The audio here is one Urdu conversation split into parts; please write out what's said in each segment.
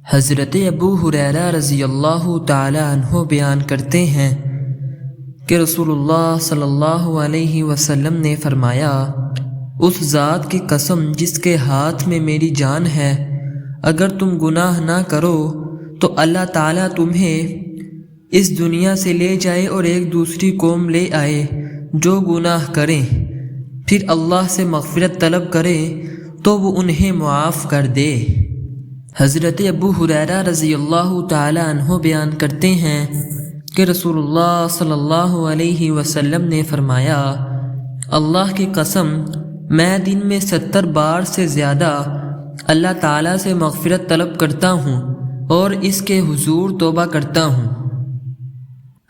حضرت ابو ہریرہ رضی اللہ تعالی عنہ بیان کرتے ہیں کہ رسول اللہ صلی اللہ علیہ وسلم نے فرمایا، اس ذات کی قسم جس کے ہاتھ میں میری جان ہے، اگر تم گناہ نہ کرو تو اللہ تعالیٰ تمہیں اس دنیا سے لے جائے اور ایک دوسری قوم لے آئے جو گناہ کریں، پھر اللہ سے مغفرت طلب کرے تو وہ انہیں معاف کر دے۔ حضرت ابو ہریرہ رضی اللہ تعالی عنہ بیان کرتے ہیں کہ رسول اللہ صلی اللہ علیہ وسلم نے فرمایا، اللہ کی قسم میں دن میں 70 بار سے زیادہ اللہ تعالیٰ سے مغفرت طلب کرتا ہوں اور اس کے حضور توبہ کرتا ہوں۔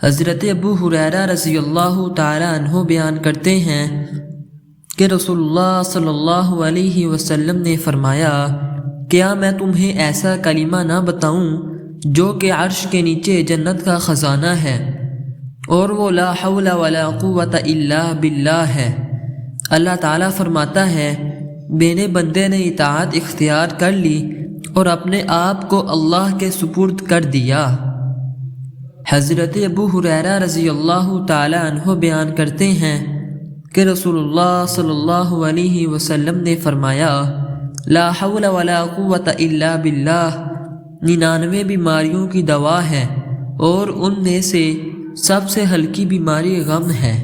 حضرت ابو ہریرہ رضی اللہ تعالی عنہ بیان کرتے ہیں کہ رسول اللہ صلی اللہ علیہ وسلم نے فرمایا، کیا میں تمہیں ایسا کلمہ نہ بتاؤں جو کہ عرش کے نیچے جنت کا خزانہ ہے، اور وہ لا حول ولا قوت الا باللہ ہے۔ اللہ تعالیٰ فرماتا ہے، میرے بندے نے اطاعت اختیار کر لی اور اپنے آپ کو اللہ کے سپرد کر دیا۔ حضرت ابو ہریرہ رضی اللہ تعالی عنہ بیان کرتے ہیں کہ رسول اللہ صلی اللہ علیہ وسلم نے فرمایا، لا حول ولا قوت الا باللہ 99 بیماریوں کی دوا ہے، اور ان میں سے سب سے ہلکی بیماری غم ہے۔